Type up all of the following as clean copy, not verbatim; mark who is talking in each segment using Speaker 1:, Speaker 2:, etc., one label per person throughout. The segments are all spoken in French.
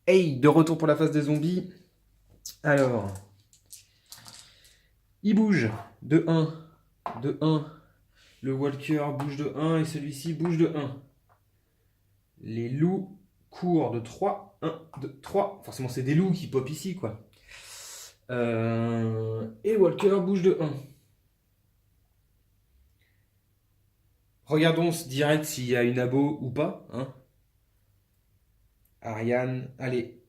Speaker 1: Hey, de retour pour la phase des zombies. Alors, il bouge de 1, de 1. Le walker bouge de 1 et celui-ci bouge de 1. Les loups courent de 3, 1, 2, 3. Forcément, c'est des loups qui pop ici, quoi. Et walker bouge de 1. Regardons direct s'il y a une abo ou pas. Hein. Ariane, allez.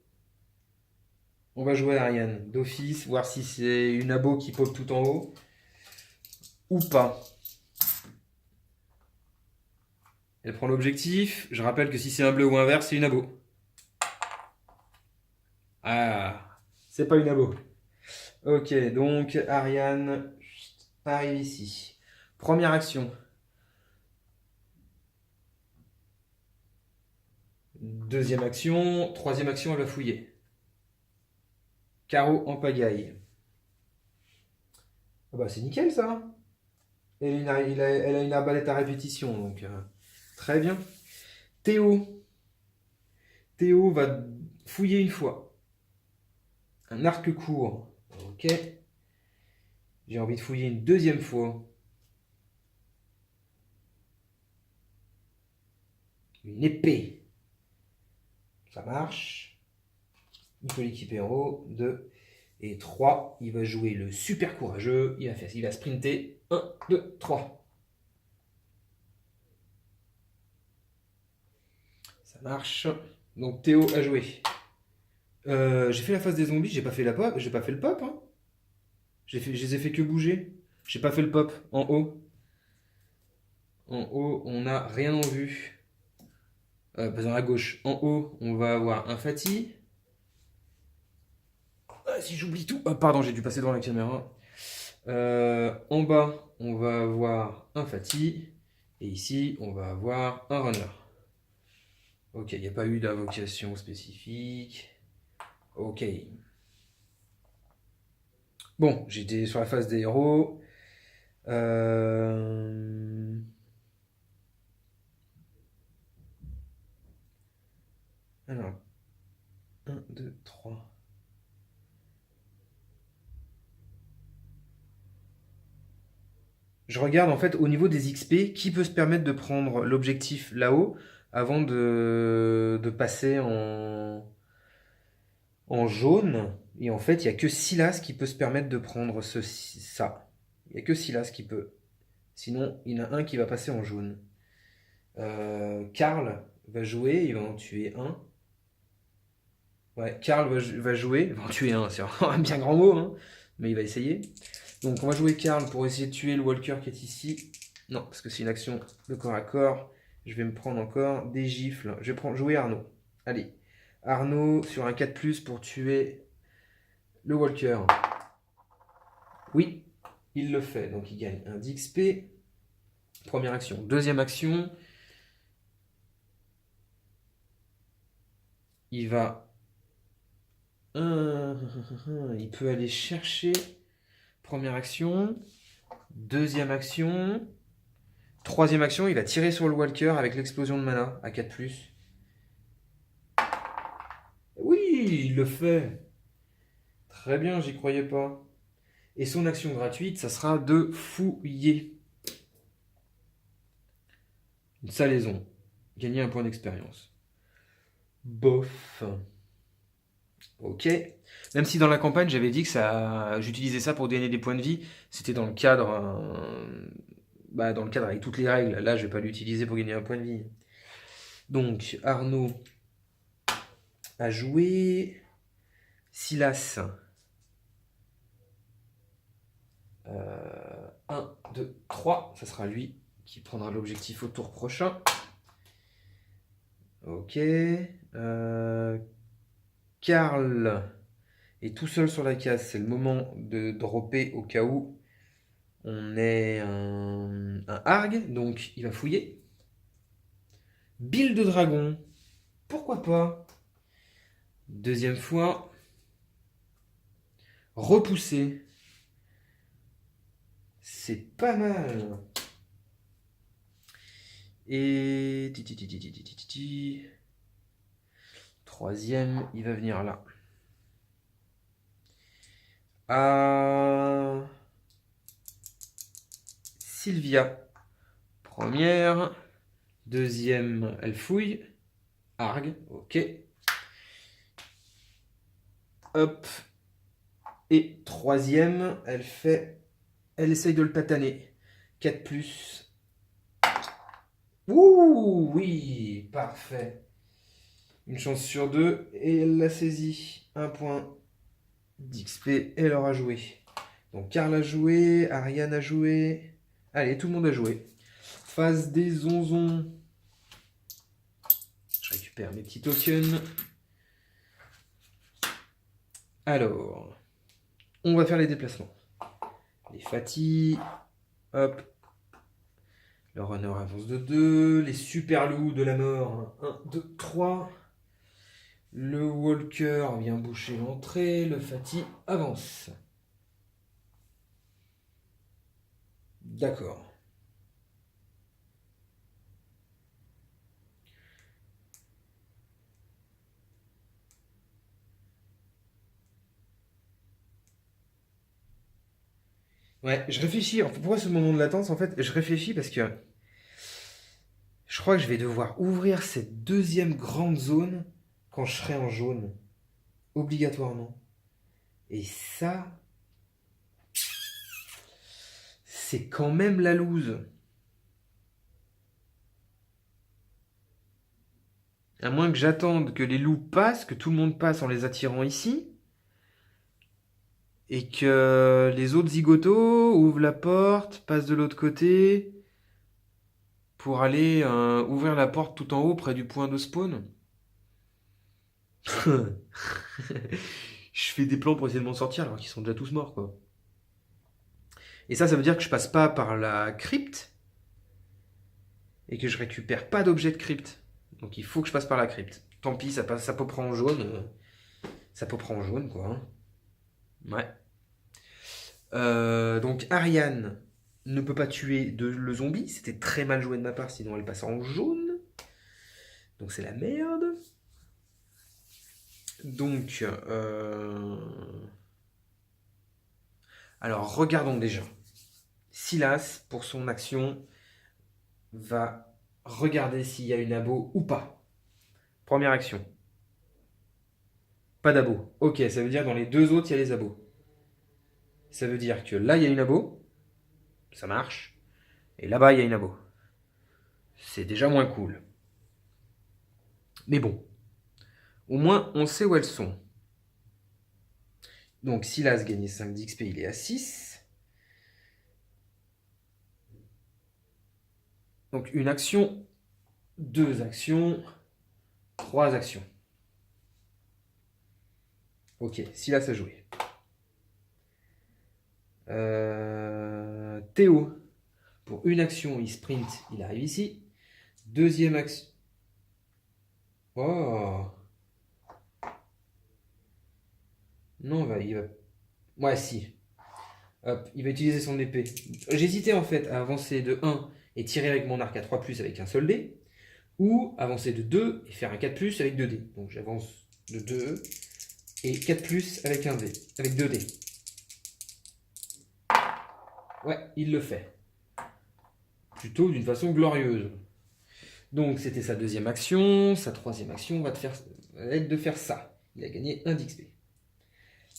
Speaker 1: On va jouer à Ariane d'office, voir si c'est une abo qui pop tout en haut ou pas. Elle prend l'objectif. Je rappelle que si c'est un bleu ou un vert, c'est une abo. Ah, c'est pas une abo. Ok, donc Ariane arrive ici. Première action. Deuxième action. Troisième action, elle va fouiller. Carreau en pagaille. Ah bah c'est nickel ça. Elle a une arbalète à répétition, donc très bien. Théo. Théo va fouiller une fois. Un arc court. Ok. J'ai envie de fouiller une deuxième fois. Une épée. Ça marche. Il faut l'équiper en haut. 2 et 3. Il va jouer le super courageux. Il va sprinter. 1, 2, 3. Ça marche. Donc Théo a joué. J'ai fait la phase des zombies, j'ai pas fait la pop, j'ai pas fait le pop. Hein. Je les ai fait que bouger. J'ai pas fait le pop en haut. En haut, on n'a rien en vue. Pas dans la gauche. En haut, on va avoir un Fati. Ah, si j'oublie tout. Ah, pardon, j'ai dû passer devant la caméra. En bas, on va avoir un Fati. Et ici, on va avoir un runner. Ok, il n'y a pas eu d'invocation spécifique. Ok. Bon, j'étais sur la phase des héros. Euh... Alors, 1, 2, 3. Je regarde en fait au niveau des XP qui peut se permettre de prendre l'objectif là-haut avant de passer en jaune. Et en fait, il n'y a que Silas qui peut se permettre de prendre ça. Il n'y a que Silas qui peut. Sinon, il y en a un qui va passer en jaune. Karl va jouer, il va en tuer un. Ouais, Karl va jouer, il va en tuer un, c'est un bien grand mot, hein, mais il va essayer. Donc on va jouer Karl pour essayer de tuer le walker qui est ici. Non, parce que c'est une action de corps à corps. Je vais me prendre encore des gifles. Je vais jouer Arnaud. Allez, Arnaud sur un 4+, pour tuer le walker. Oui, il le fait, donc il gagne un d'XP. Première action. Deuxième action, il va... Il peut aller chercher... Première action. Deuxième action. Troisième action, il va tirer sur le walker avec l'explosion de mana à 4+. Oui, il le fait. Très bien, j'y croyais pas. Et son action gratuite, ça sera de fouiller. Une salaison. Gagner un point d'expérience. Bof. Ok. Même si dans la campagne, j'avais dit que j'utilisais ça pour gagner des points de vie, c'était dans le cadre, dans le cadre avec toutes les règles. Là, je vais pas l'utiliser pour gagner un point de vie. Donc, Arnaud a joué. Silas. 1, 2, 3. Ça sera lui qui prendra l'objectif au tour prochain. Ok. Karl est tout seul sur la case. C'est le moment de dropper au cas où on est un Arg. Donc il va fouiller. Bill de dragon. Pourquoi pas. Deuxième fois. Repousser. C'est pas mal. Et... Troisième, il va venir là. À Sylvia. Première. Deuxième, elle fouille. Argue, ok. Hop. Et troisième, elle essaye de le tataner. 4 plus. Ouh, oui, parfait. Une chance sur 2 et elle l'a saisi. Un point d'XP, elle aura joué. Donc Karl a joué, Ariane a joué. Allez, tout le monde a joué. Phase des onzons. Je récupère mes petits tokens. Alors, on va faire les déplacements. Les Fatih. Hop. Le runner avance de 2. Les super loups de la mort. 1, 2, 3. Le walker vient boucher l'entrée. Le Fatih avance. D'accord. Ouais, je réfléchis. Pourquoi ce moment de latence? En fait, je réfléchis parce que je crois que je vais devoir ouvrir cette deuxième grande zone quand je serai en jaune. Obligatoirement. Et ça, c'est quand même la loose. À moins que j'attende que les loups passent, que tout le monde passe en les attirant ici. Et que les autres zigotos ouvrent la porte, passent de l'autre côté, pour aller ouvrir la porte tout en haut près du point de spawn. Je fais des plans pour essayer de m'en sortir alors qu'ils sont déjà tous morts, quoi. Et ça veut dire que je passe pas par la crypte et que je récupère pas d'objet de crypte. Donc il faut que je passe par la crypte. Tant pis, ça passe, ça peut prendre en jaune. Ça peut prendre en jaune, quoi. Hein. Ouais. Donc Ariane ne peut pas tuer le zombie. C'était très mal joué de ma part, sinon elle passe en jaune. Donc c'est la merde. Donc, alors regardons déjà. Silas, pour son action, va regarder s'il y a une abo ou pas. Première action. Pas d'abo. Ok, ça veut dire que dans les deux autres, il y a les abos. Ça veut dire que là, il y a une abo. Ça marche. Et là-bas, il y a une abo. C'est déjà moins cool. Mais bon. Au moins, on sait où elles sont. Donc, Silas gagnait 5 d'XP, il est à 6. Donc, une action, 2 actions, 3 actions. Ok, Silas a joué. Théo, pour une action, il sprint, il arrive ici. Deuxième action. Oh. Non, il va. Ouais, si. Hop, il va utiliser son épée. J'hésitais en fait à avancer de 1 et tirer avec mon arc à 3 avec un seul dé, ou avancer de 2 et faire un 4 avec 2 dés. Donc j'avance de 2 et 4 avec un dé, avec 2 dés. Ouais, il le fait. Plutôt d'une façon glorieuse. Donc c'était sa deuxième action. Sa troisième action va être de faire ça. Il a gagné 1 d'XP.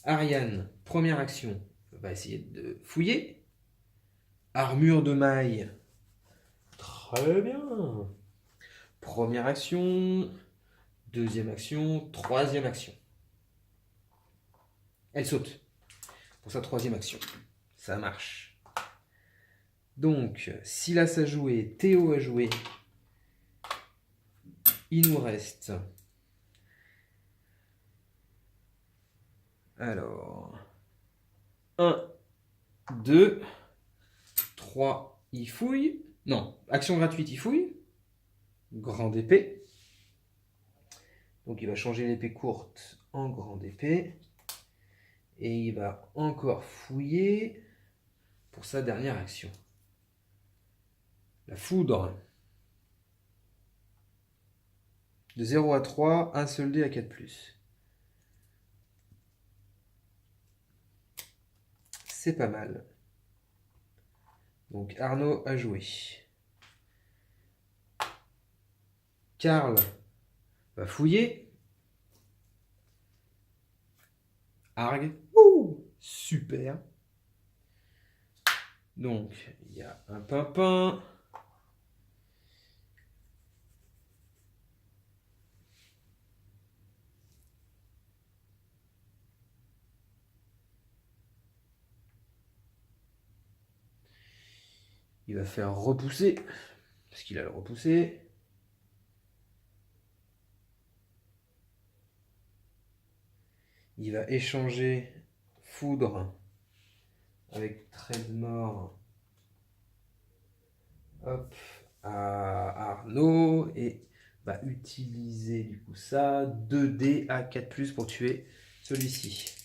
Speaker 1: Ariane, première action, va essayer de fouiller. Armure de maille. Très bien. Première action, deuxième action, troisième action. Elle saute pour sa troisième action. Ça marche. Donc, Silas a joué, Théo a joué. Il nous reste. Alors. 1, 2, 3, il fouille. Non, action gratuite, il fouille. Grande épée. Donc il va changer l'épée courte en grande épée. Et il va encore fouiller pour sa dernière action. La foudre. De 0 à 3, un seul dé à 4+. C'est pas mal. Donc Arnaud a joué. Karl va fouiller. Arg. Ouh, super. Donc, il y a un pimpin. Il va faire repousser, parce qu'il a le repoussé. Il va échanger foudre avec trait de mort, hop, à Arnaud, et va utiliser du coup ça, 2 dés à 4+ pour tuer celui-ci.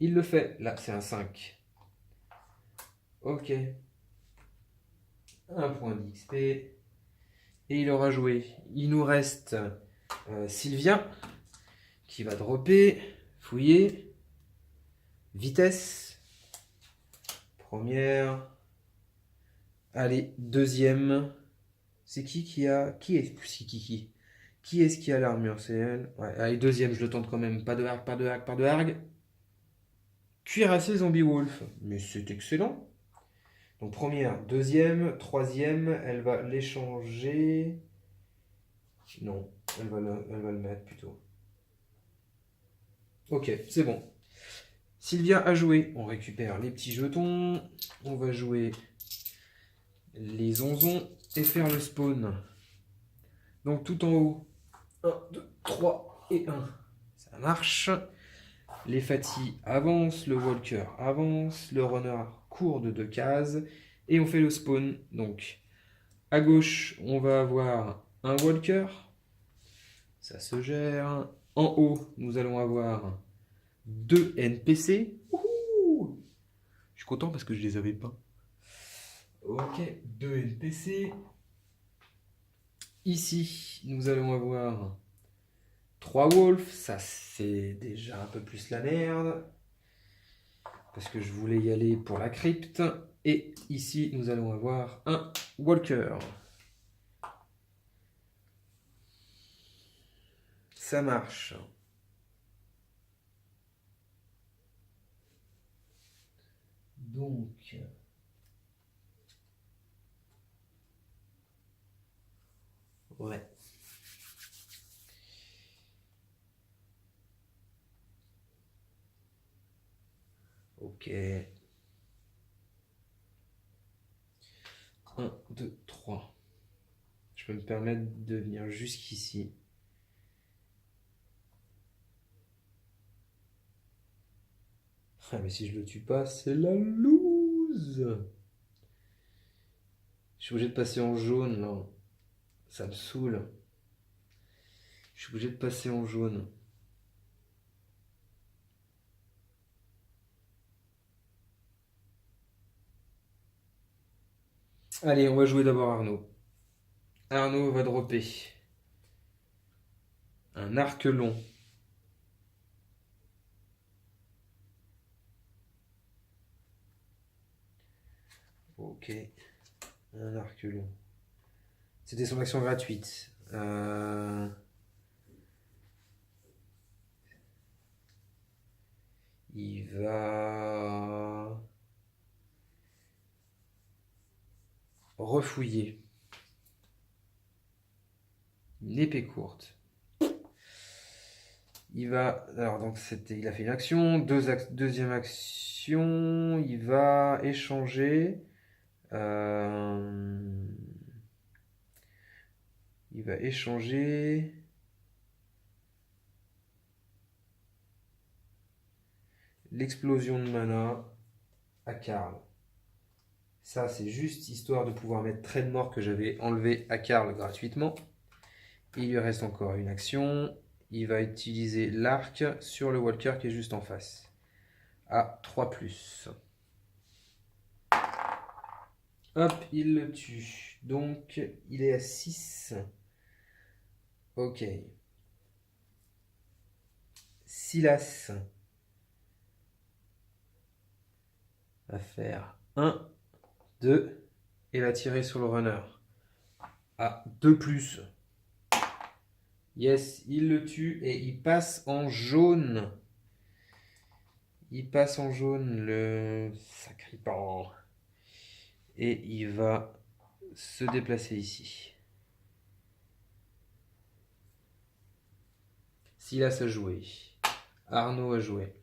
Speaker 1: Il le fait, là c'est un 5. Ok. Un point d'XP. Et il aura joué. Il nous reste Sylvia, qui va dropper, fouiller, vitesse, première, allez, deuxième, c'est qui a, qui est-ce qui a l'armure, c'est elle, ouais, allez, deuxième, je le tente quand même, pas de hargue, pas de hargue, pas de hargue, cuirassé zombie wolf, mais c'est excellent, donc première, deuxième, troisième, elle va l'échanger, non, elle va le mettre plutôt, ok, c'est bon. Sylvia a joué. On récupère les petits jetons. On va jouer les onzons et faire le spawn. Donc tout en haut. 1, 2, 3 et 1. Ça marche. Les Fati avancent. Le Walker avance. Le Runner court de 2 cases. Et on fait le spawn. Donc à gauche, on va avoir un Walker. Ça se gère. En haut, nous allons avoir 2 NPC. Wouhou! Je suis content parce que je les avais pas. Ok, 2 NPC. Ici, nous allons avoir 3 wolves. Ça, c'est déjà un peu plus la merde. Parce que je voulais y aller pour la crypte. Et ici, nous allons avoir un walker. Ça marche. Donc... ouais. Ok. 1, 2, 3. Je peux me permettre de venir jusqu'ici. Ah, mais si je le tue pas, c'est la loose. Je suis obligé de passer en jaune, là. Ça me saoule. Je suis obligé de passer en jaune. Allez, on va jouer d'abord Arnaud. Arnaud va dropper un arc long. Ok, un arc long. C'était son action gratuite. Il va refouiller. Une épée courte. Il va... alors, donc, il a fait une action. Deuxième action. Il va échanger. Il va échanger... l'explosion de mana à Karl. Ça, c'est juste histoire de pouvoir mettre trait de mort que j'avais enlevé à Karl gratuitement. Il lui reste encore une action. Il va utiliser l'arc sur le walker qui est juste en face. À 3+. Hop, il le tue. Donc, il est à 6. Ok. Silas va faire 1, 2 et va tirer sur le runner. Ah, 2 plus. Yes, il le tue et il passe en jaune. Il passe en jaune, le sacripant. Et il va se déplacer ici. Silas a joué. Arnaud a joué.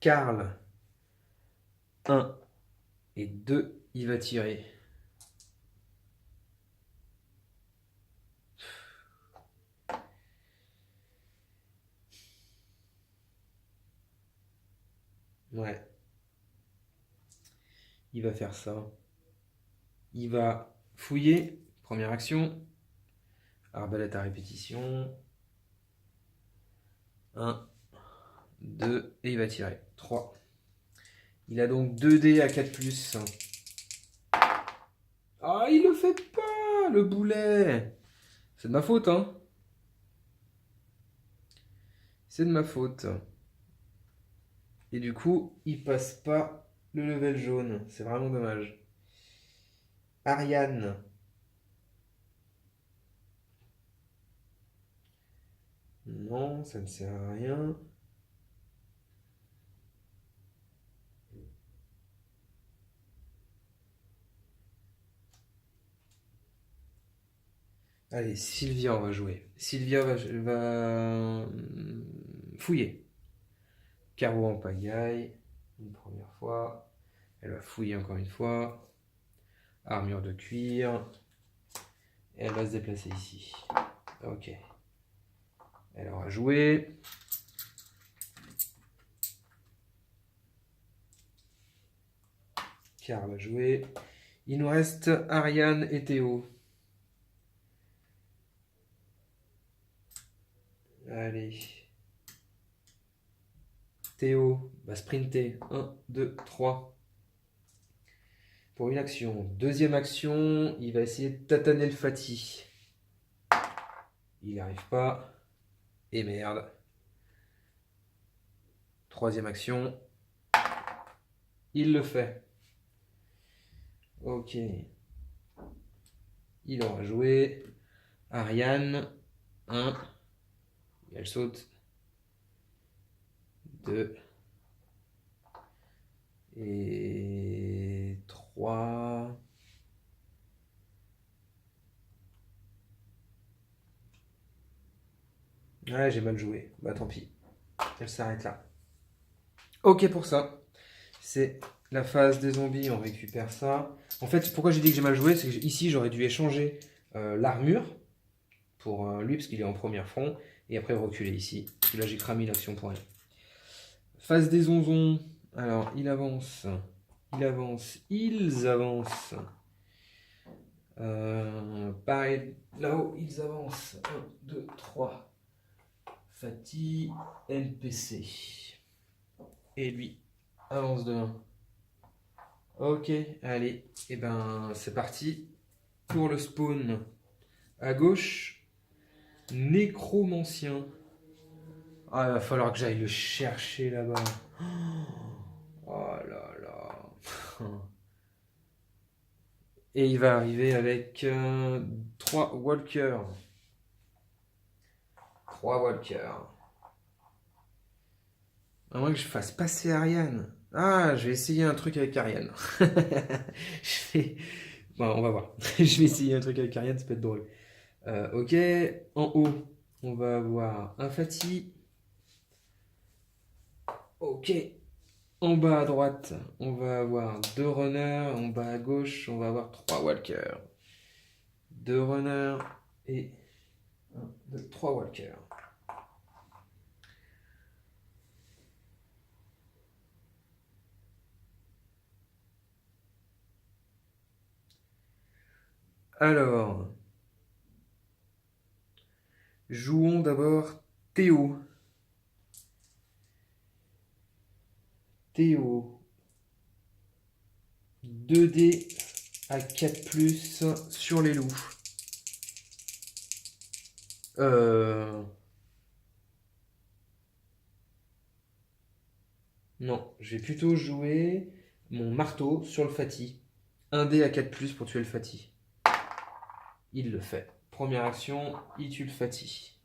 Speaker 1: Karl, 1 et 2, il va tirer. Ouais. Il va faire ça. Il va fouiller. Première action. Arbalète à répétition. 1, 2, et il va tirer. 3. Il a donc 2 dés à 4+. Ah, il le fait pas, le boulet. C'est de ma faute, hein. C'est de ma faute. Et du coup, il passe pas le level jaune. C'est vraiment dommage. Ariane. Non, ça ne sert à rien. Allez, Sylvia, on va jouer. Sylvia va fouiller. Carreau en pagaille. Une première fois. Elle va fouiller encore une fois. Armure de cuir. Et elle va se déplacer ici. Ok. Elle aura joué. Karl va jouer. Il nous reste Ariane et Théo. Allez. Théo va sprinter. 1, 2, 3. Pour une action. Deuxième action, il va essayer de tataner le Fatih. Il n'y arrive pas. Et merde. Troisième action. Il le fait. Ok. Il aura joué. Ariane. 1. Elle saute. 2. Et 3. Ouais, j'ai mal joué. Bah tant pis. Elle s'arrête là. Ok pour ça. C'est la phase des zombies. On récupère ça. En fait, pourquoi j'ai dit que j'ai mal joué, c'est que ici j'aurais dû échanger l'armure pour lui parce qu'il est en premier front et après reculer ici. Parce que là j'ai cramé l'action pour rien. Phase des onzons. Alors il avance. Il avance. Ils avancent. Pareil, là-haut, ils avancent. 1, 2, 3. Fatih, NPC. Et lui avance de 1. Ok, allez. Et ben, c'est parti pour le spawn. À gauche, nécromancien. Ah, il va falloir que j'aille le chercher là-bas. Oh là là. Et il va arriver avec 3 walkers. 3 walkers. À moins que je fasse passer Ariane. Ah, je vais essayer un truc avec Ariane. Bon, on va voir. Je vais essayer un truc avec Ariane, ça peut être drôle. Ok, en haut, on va avoir un Fatih. Ok, en bas à droite, on va avoir 2 runners. En bas à gauche, on va avoir 3 walkers. 2 runners et 1, 2, 3 walkers. Alors, jouons d'abord Théo. Théo. 2D à 4+, sur les loups. Euh... Non, je vais plutôt jouer mon marteau sur le Fati. Un dé à 4+, pour tuer le Fati. Il le fait. Première action, il tue le Fati.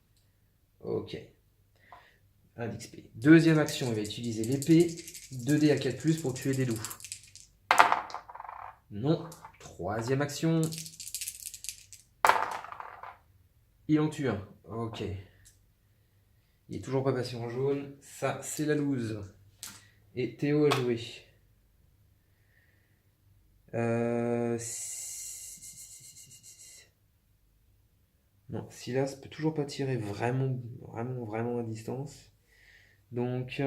Speaker 1: Ok. 1 d'XP. Deuxième action, il va utiliser l'épée. 2 dés à 4+, pour tuer des loups. Non. Troisième action. Il en tue un. Ok. Il est toujours pas passé en jaune. Ça, c'est la loose. Et Théo a joué. Non, Silas peut toujours pas tirer vraiment à distance. Donc,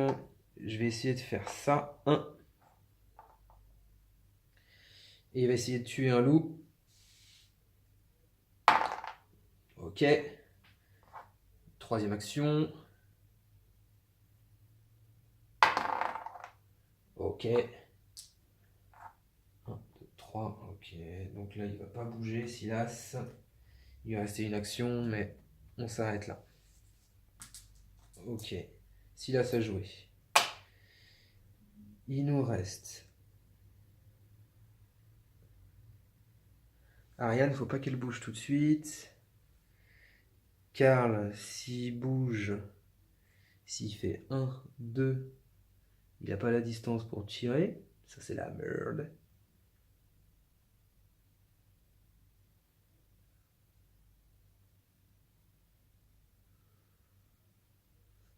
Speaker 1: je vais essayer de faire ça. 1. Et il va essayer de tuer un loup. Ok. Troisième action. Ok. 1, 2, 3. Ok. Donc là, il va pas bouger, Silas. Il va rester une action, mais on s'arrête là. Ok. Silas a joué. Il nous reste Ariane, faut pas qu'elle bouge tout de suite. Karl, s'il bouge, s'il fait 1, 2, il n'a pas la distance pour tirer. Ça, c'est la merde.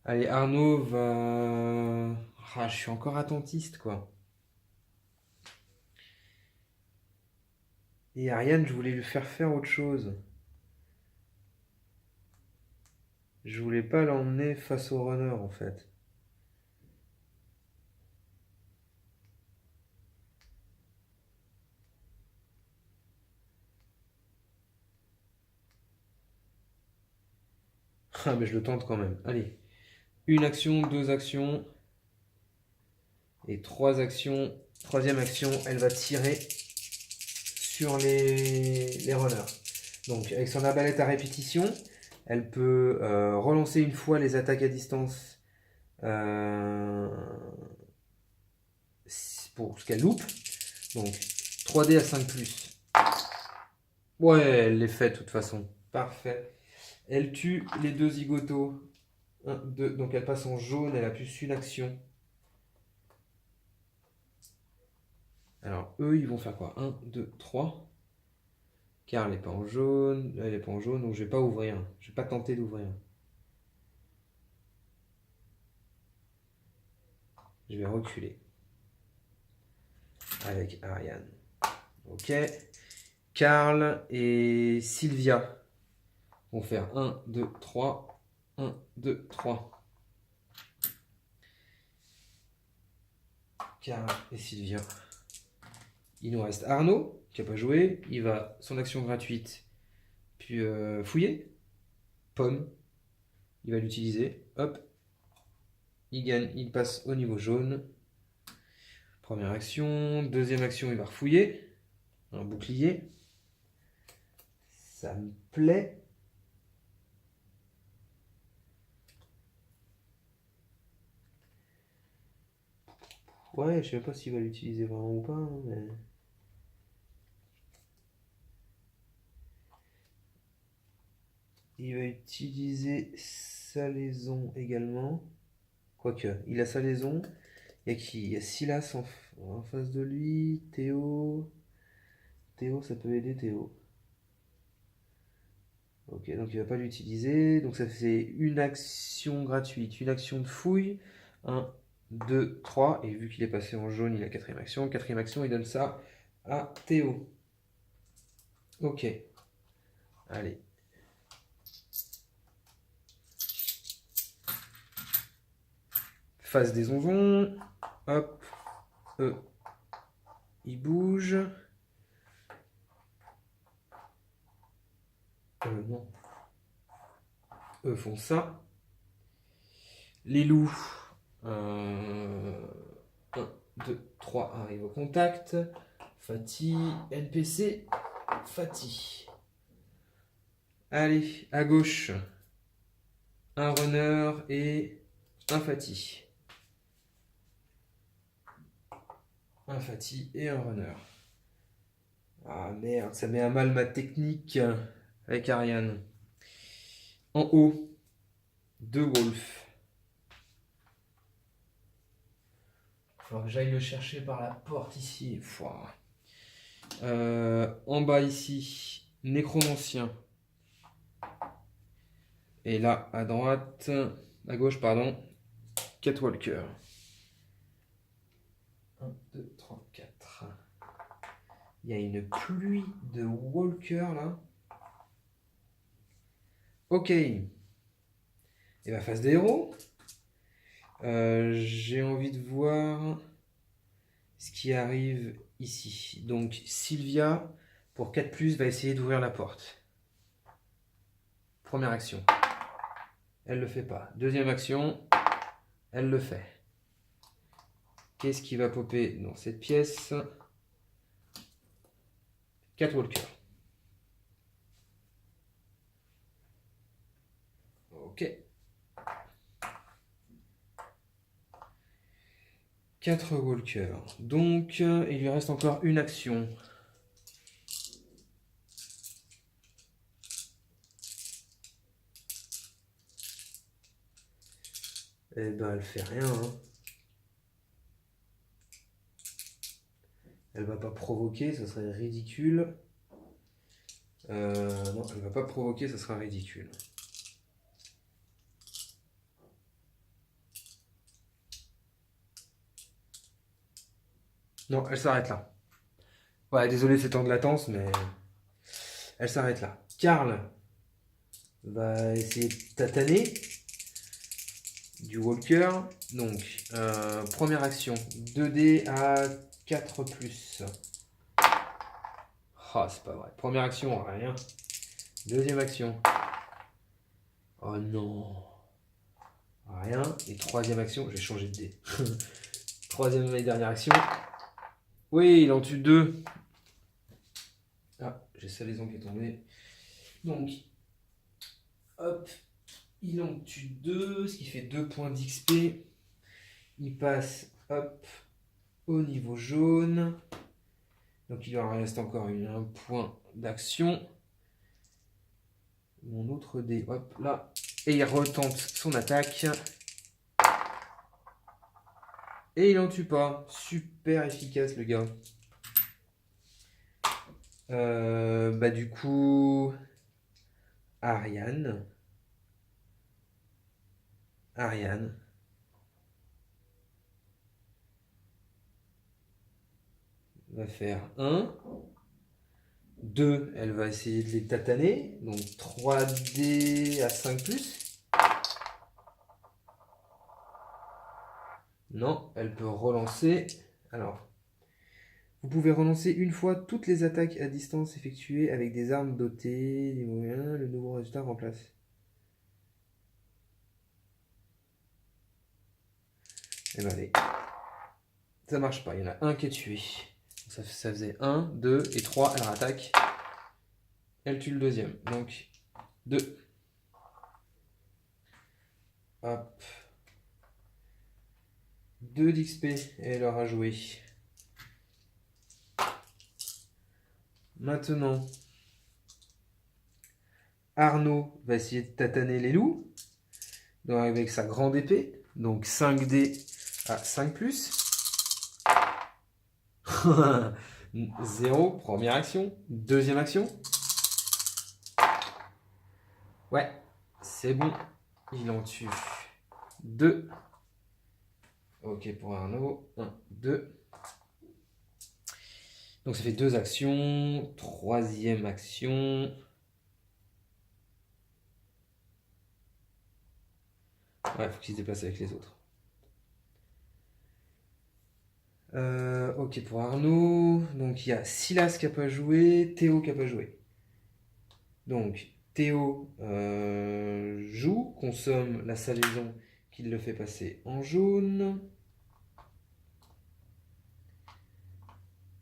Speaker 1: Allez, Arnaud va... Ah, je suis encore attentiste, quoi. Et Ariane, je voulais lui faire autre chose. Je voulais pas l'emmener face au runner, en fait. Ah, mais je le tente quand même. Allez. Une action, 2 actions. Et 3 actions. Troisième action, elle va tirer sur les runners. Donc, avec son arbalète à répétition, elle peut relancer une fois les attaques à distance pour ce qu'elle loupe. Donc, 3 dés à 5+. Ouais, elle les fait de toute façon. Parfait. Elle tue les 2 zigotos. 1, 2. Donc, elle passe en jaune. Elle a plus une action. Alors, eux, ils vont faire quoi? 1, 2, 3. Car elle n'est pas en jaune. Elle n'est pas en jaune, donc je vais pas ouvrir. Je vais pas tenter d'ouvrir. Je vais reculer. Avec Ariane. Ok. Karl et Sylvia vont faire 1, 2, 3. 1, 2, 3. Karl et Sylvia. Il nous reste Arnaud, qui n'a pas joué. Il va, son action gratuite, puis fouiller. Pomme. Il va l'utiliser. Hop. Il gagne, il passe au niveau jaune. Première action. Deuxième action, il va refouiller. Un bouclier. Ça me plaît. Ouais, je sais pas s'il va l'utiliser vraiment ou pas, hein, mais... Il va utiliser salaison également. Quoique, il a salaison. Il y a qui? Il y a Silas en face de lui. Théo. Théo, ça peut aider Théo. Ok, donc il va pas l'utiliser. Donc ça fait une action gratuite, une action de fouille. 1, 2, 3. Et vu qu'il est passé en jaune, il a quatrième action. Quatrième action, il donne ça à Théo. Ok. Allez. Face des onzons. Hop. Il bouge. Non. Eux font ça. Les loups. 1, 2, 3 arrivent au contact. Fati, NPC, Fati. Allez, à gauche. un runner et un Fati. Un Fati et un runner. Ah merde, ça met à mal ma technique avec Ariane. En haut, 2 Wolf. Il faut que j'aille le chercher par la porte ici. En bas ici, Nécromancien. Et là, à droite, à gauche, pardon, Catwalker. 1, 2, 3, 4. Il y a une pluie de Walker là. Ok. Et bien, face des héros. J'ai envie de voir ce qui arrive ici. Donc, Sylvia, pour 4+, va essayer d'ouvrir la porte. Première action. Elle le fait pas. Deuxième action, elle le fait. Qu'est-ce qui va popper dans cette pièce? Catwalker. Ok. 4 walkers. Donc, il lui reste encore une action. Eh ben, elle fait rien. Hein. Elle va pas provoquer, ça serait ridicule. Non, elle va pas provoquer, ça sera ridicule. Non, elle s'arrête là. Ouais, désolé, c'est temps de latence, mais elle s'arrête là. Karl va essayer de tataner du walker. Donc, première action, 2D à 4+. Ah, c'est pas vrai. Première action, rien. Deuxième action. Oh non. Rien. Et troisième action, j'ai changé de dé. Troisième et dernière action. Oui, il en tue 2. Ah, j'ai salaison qui est tombée. Donc, hop, il en tue 2, ce qui fait 2 points d'XP. Il passe, hop, au niveau jaune. Donc, il en reste encore un point d'action. Mon autre dé, hop, là. Et il retente son attaque. Et il en tue pas. Super efficace, le gars. Bah, du coup, Ariane va faire 1, 2, elle va essayer de les tataner, donc 3D à 5+. Non, elle peut relancer. Alors, vous pouvez relancer une fois toutes les attaques à distance effectuées avec des armes dotées, des moyens, le nouveau résultat remplace. Eh ben allez, ça marche pas, il y en a un qui est tué. Ça faisait 1, 2 et 3, elle rattaque. Elle tue le deuxième, donc 2. Hop. 2 d'XP et elle aura joué. Maintenant, Arnaud va essayer de tataner les loups. Donc avec sa grande épée. Donc 5D à 5+. 0, première action. Deuxième action. Ouais, c'est bon. Il en tue 2. Ok pour Arnaud. 1, 2. Donc ça fait 2 actions. Troisième action. Ouais, faut qu'il se déplace avec les autres. Ok pour Arnaud. Donc il y a Silas qui n'a pas joué, Théo qui n'a pas joué. Donc Théo joue, consomme la salaison qui le fait passer en jaune.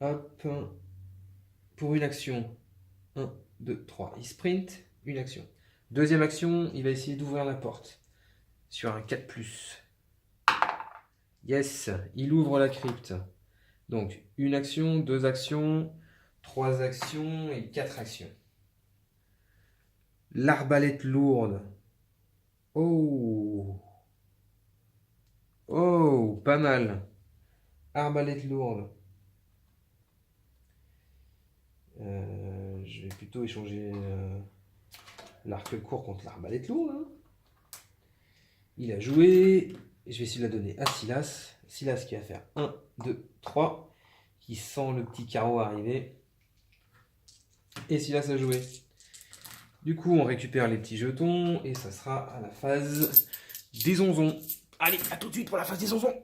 Speaker 1: Hop. Pour une action. 1, 2, 3. Il sprint. Une action. Deuxième action, il va essayer d'ouvrir la porte. sur un 4+. Yes, il ouvre la crypte. Donc, une action, 2 actions, 3 actions et 4 actions. L'arbalète lourde. Oh! Oh, pas mal. Arbalète lourde. Je vais plutôt échanger l'arc court contre l'arbalète lourde. Hein. Il a joué. Je vais essayer de la donner à Silas. Silas qui va faire 1, 2, 3. Qui sent le petit carreau arriver. Et Silas a joué. Du coup, on récupère les petits jetons. Et ça sera à la phase des onzons. Allez, à tout de suite pour la phase des onzons.